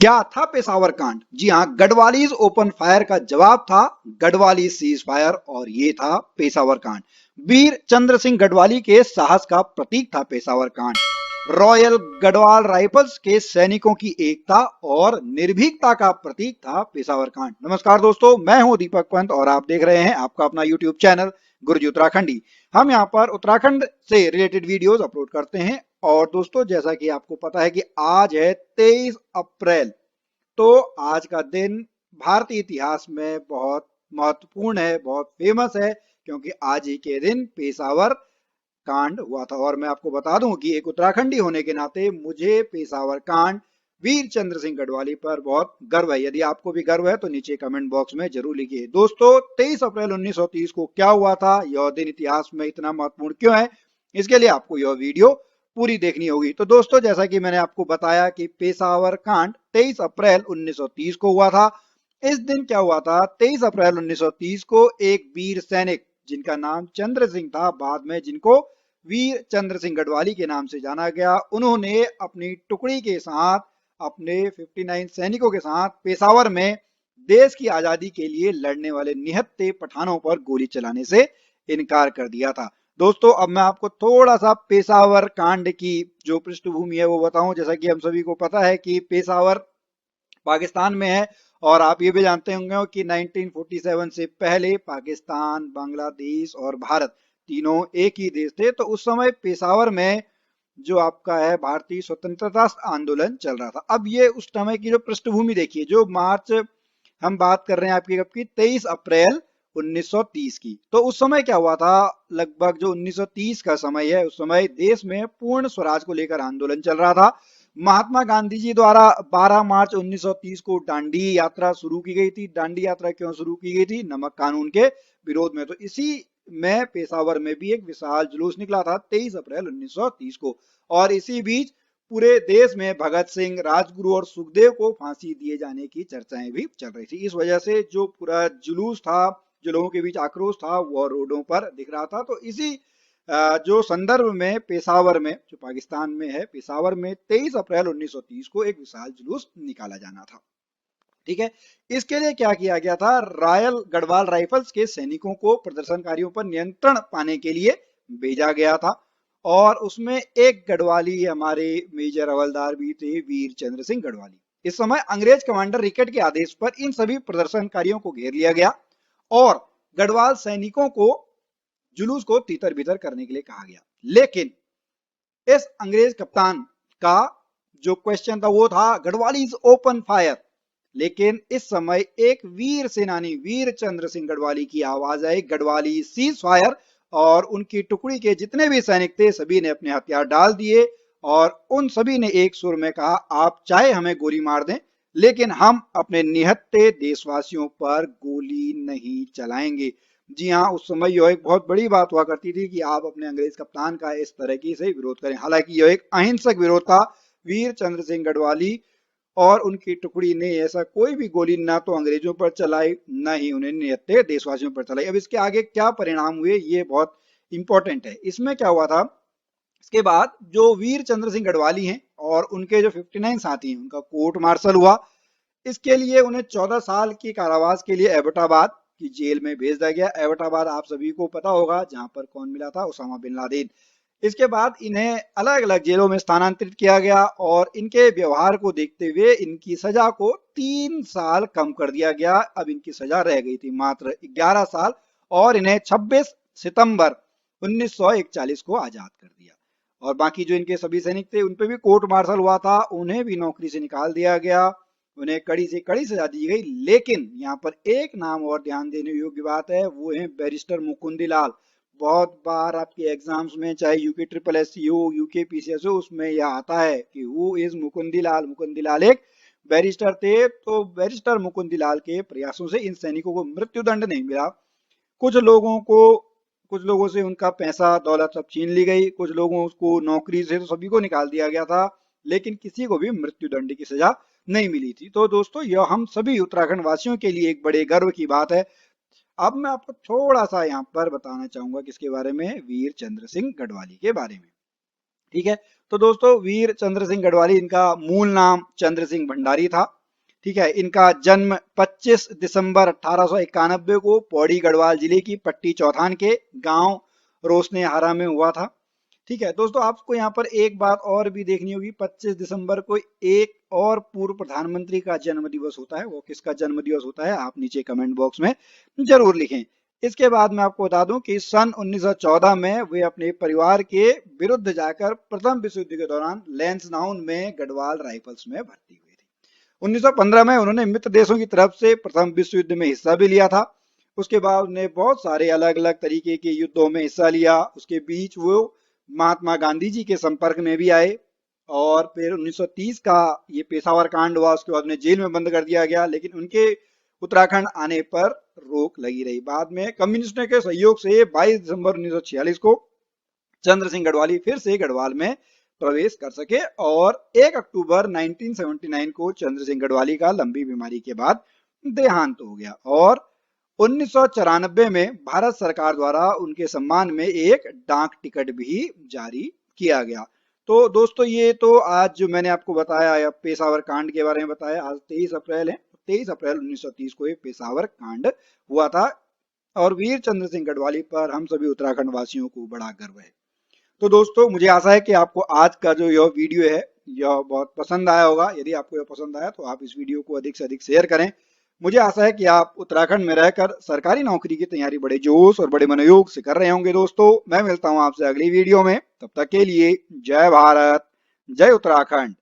क्या था पेशावर कांड? जी हाँ, गढ़वालीज ओपन फायर का जवाब था गढ़वाली सीज फायर और ये था पेशावर कांड। वीर चंद्र सिंह गढ़वाली के साहस का प्रतीक था पेशावर कांड। रॉयल गढ़वाल राइफल्स के सैनिकों की एकता और निर्भीकता का प्रतीक था पेशावर कांड। नमस्कार दोस्तों, मैं हूं दीपक पंत और आप देख रहे हैं आपका अपना यूट्यूब चैनल गुरुजी उत्तराखंडी। हम यहाँ पर उत्तराखंड से रिलेटेड वीडियोस अपलोड करते हैं। और दोस्तों, जैसा कि आपको पता है कि आज है 23 अप्रैल, तो आज का दिन भारतीय इतिहास में बहुत महत्वपूर्ण है, बहुत फेमस है, क्योंकि आज ही के दिन पेशावर कांड हुआ था। और मैं आपको बता दूं कि एक उत्तराखंडी होने के नाते मुझे पेशावर कांड वीर चंद्र सिंह गढ़वाली पर बहुत गर्व है। यदि आपको भी गर्व है तो नीचे कमेंट बॉक्स में जरूर लिखिए। दोस्तों, 23 अप्रैल 1930 को क्या हुआ था, यह दिन इतिहास में इतना महत्वपूर्ण क्यों है, इसके लिए आपको यह वीडियो पूरी देखनी होगी। तो दोस्तों, जैसा कि मैंने आपको बताया कि पेशावर कांड 23 अप्रैल 1930 को हुआ था। इस दिन क्या हुआ था, 23 अप्रैल 1930 को एक वीर सैनिक जिनका नाम चंद्र सिंह था, बाद में जिनको वीर चंद्र सिंह गढ़वाली के नाम से जाना गया, उन्होंने अपनी टुकड़ी के साथ, अपने 59 सैनिकों के साथ पेशावर में देश की आजादी के लिए लड़ने वाले निहत्थे पठानों पर गोली चलाने से इनकार कर दिया था। दोस्तों, अब मैं आपको थोड़ा सा पेशावर कांड की जो पृष्ठभूमि है वो बताऊं। जैसा कि हम सभी को पता है कि पेशावर पाकिस्तान में है, और आप ये भी जानते होंगे कि 1947 से पहले पाकिस्तान, बांग्लादेश और भारत तीनों एक ही देश थे। तो उस समय पेशावर में जो आपका है भारतीय स्वतंत्रता आंदोलन चल रहा था। अब ये उस समय की जो पृष्ठभूमि देखिए, जो मार्च हम बात कर रहे हैं आपकी कब की, 23 अप्रैल 1930 की। तो उस समय क्या हुआ था, लगभग जो 1930 का समय है, उस समय देश में पूर्ण स्वराज को लेकर आंदोलन चल रहा था। महात्मा गांधी जी द्वारा 12 मार्च 1930 को दांडी यात्रा शुरू की गई थी। दांडी यात्रा क्यों शुरू की गई थी? नमक कानून के विरोध में। तो इसी में पेशावर में भी एक विशाल जुलूस निकला था 23 अप्रैल 1930 को। और इसी बीच पूरे देश में भगत सिंह, राजगुरु और सुखदेव को फांसी दिए जाने की चर्चाएं भी चल रही थी। इस वजह से जो पूरा जुलूस था, जो लोगों के बीच आक्रोश था, वो रोडों पर दिख रहा था। तो इसी जो संदर्भ में पेशावर में, जो पाकिस्तान में है, पेशावर में 23 अप्रैल 1930 को एक विशाल जुलूस निकाला जाना था। ठीक है, इसके लिए क्या किया गया था, रॉयल गढ़वाल राइफल्स के सैनिकों को प्रदर्शनकारियों पर नियंत्रण पाने के लिए भेजा गया था। और उसमें एक गढ़वाली हमारे मेजर हवलदार भी थे, वीर चंद्र सिंह गढ़वाली। इस समय अंग्रेज कमांडर रिकेट के आदेश पर इन सभी प्रदर्शनकारियों को घेर लिया गया और गढ़वाल सैनिकों को जुलूस को तीतर बितर करने के लिए कहा गया। लेकिन इस अंग्रेज कप्तान का जो क्वेश्चन था वो था गढ़वालीज ओपन फायर। लेकिन इस समय एक वीर सेनानी वीर चंद्र सिंह गढ़वाली की आवाज आई, गढ़वाली सीज फायर। और उनकी टुकड़ी के जितने भी सैनिक थे सभी ने अपने हथियार डाल दिए और उन सभी ने एक सुर में कहा, आप चाहे हमें गोली मार दें, लेकिन हम अपने निहत्थे देशवासियों पर गोली नहीं चलाएंगे। जी हाँ, उस समय यह एक बहुत बड़ी बात हुआ करती थी कि आप अपने अंग्रेज कप्तान का इस तरह की से विरोध करें। हालांकि यह एक अहिंसक विरोध था। वीर चंद्र सिंह गढ़वाली और उनकी टुकड़ी ने ऐसा कोई भी गोली ना तो अंग्रेजों पर चलाई, ना ही उन्हें निहत्थे देशवासियों पर चलाई। अब इसके आगे क्या परिणाम हुए ये बहुत इंपॉर्टेंट है। इसमें क्या हुआ था, इसके बाद जो वीर चंद्र सिंह गढ़वाली हैं और उनके जो 59 साथी हैं, उनका कोर्ट मार्शल हुआ। इसके लिए उन्हें 14 साल की कारावास के लिए एबटाबाद की जेल में भेज दिया गया। एबटाबाद आप सभी को पता होगा, जहां पर कौन मिला था, उसामा बिन लादेन। इसके बाद इन्हें अलग अलग जेलों में स्थानांतरित किया गया और इनके व्यवहार को देखते हुए इनकी सजा को 3 साल कम कर दिया गया। अब इनकी सजा रह गई थी मात्र 11 साल और इन्हें 26 सितंबर 1941 को आजाद कर दिया। और बाकी जो इनके सभी सैनिक थे उन पे भी कोर्ट मार्शल हुआ था, उन्हें भी नौकरी से निकाल दिया गया, उन्हें कड़ी से कड़ी सजा दी गई। लेकिन यहाँ पर एक नाम और ध्यान देने योग्य बात है, वो है बैरिस्टर मुकुंदीलाल। बहुत बार आपके एग्जाम्स में, चाहे यूके ट्रिपल एस सी हो, यूके पीसीएस हो, उसमें यह आता है कि हु इज मुकुंदीलाल। मुकुंदीलाल एक बैरिस्टर थे। तो बैरिस्टर मुकुंदीलाल के प्रयासों से इन सैनिकों को मृत्युदंड नहीं मिला। कुछ लोगों को, कुछ लोगों से उनका पैसा दौलत सब छीन ली गई, कुछ लोगों को नौकरी से तो सभी को निकाल दिया गया था, लेकिन किसी को भी मृत्युदंड की सजा नहीं मिली थी। तो दोस्तों, यह हम सभी उत्तराखंड वासियों के लिए एक बड़े गर्व की बात है। अब मैं आपको थोड़ा सा यहाँ पर बताना चाहूंगा किसके बारे में, वीर चंद्र सिंह गढ़वाली के बारे में। ठीक है, तो दोस्तों वीर चंद्र सिंह गढ़वाली, इनका मूल नाम चंद्र सिंह भंडारी था। ठीक है, इनका जन्म 25 दिसंबर 1891 को पौड़ी गढ़वाल जिले की पट्टी चौथान के गांव रोशनेहारा में हुआ था। ठीक है दोस्तों, आपको यहाँ पर एक बात और भी देखनी होगी, 25 दिसंबर को एक और पूर्व प्रधानमंत्री का जन्म दिवस होता है। वो किसका जन्म दिवस होता है आप नीचे कमेंट बॉक्स में जरूर लिखें। इसके बाद मैं आपको बता दूं कि सन 1914 में वे अपने परिवार के विरुद्ध जाकर प्रथम विश्व युद्ध के दौरान लैंसडाउन में गढ़वाल राइफल्स में भर्ती हुए थे। 1915 में उन्होंने मित्र देशों की तरफ से प्रथम विश्व युद्ध में हिस्सा भी लिया था। उसके बाद उन्हें बहुत सारे अलग अलग तरीके के युद्धों में हिस्सा लिया। उसके बीच वो महात्मा गांधी जी के संपर्क में भी आए और फिर 1930 का ये पेशावर कांड हुआ। उसके बाद उन्हें जेल में बंद कर दिया गया, लेकिन उनके उत्तराखंड आने पर रोक लगी रही। बाद में कम्युनिस्टों के सहयोग से 22 दिसंबर 1946 को चंद्र सिंह गढ़वाली फिर से गढ़वाल में प्रवेश कर सके और 1 अक्टूबर 1979 को चंद्र सिंह गढ़वाली का लंबी बीमारी के बाद देहांत हो गया और 1994 में भारत सरकार द्वारा उनके सम्मान में एक डाक टिकट भी जारी किया गया। तो दोस्तों ये तो आज जो मैंने आपको बताया या पेशावर कांड के बारे में बताया, आज 23 अप्रैल है। 23 अप्रैल 1930 को ये पेशावर कांड हुआ था और वीर चंद्र सिंह गढ़वाली पर हम सभी उत्तराखंड वासियों को बड़ा गर्व है। तो दोस्तों मुझे आशा है कि आपको आज का जो यह वीडियो है यह बहुत पसंद आया होगा। यदि आपको यह पसंद आया तो आप इस वीडियो को अधिक से अधिक शेयर करें। मुझे आशा है कि आप उत्तराखंड में रहकर सरकारी नौकरी की तैयारी बड़े जोश और बड़े मनोयोग से कर रहे होंगे। दोस्तों मैं मिलता हूं आपसे अगली वीडियो में, तब तक के लिए जय भारत, जय उत्तराखंड।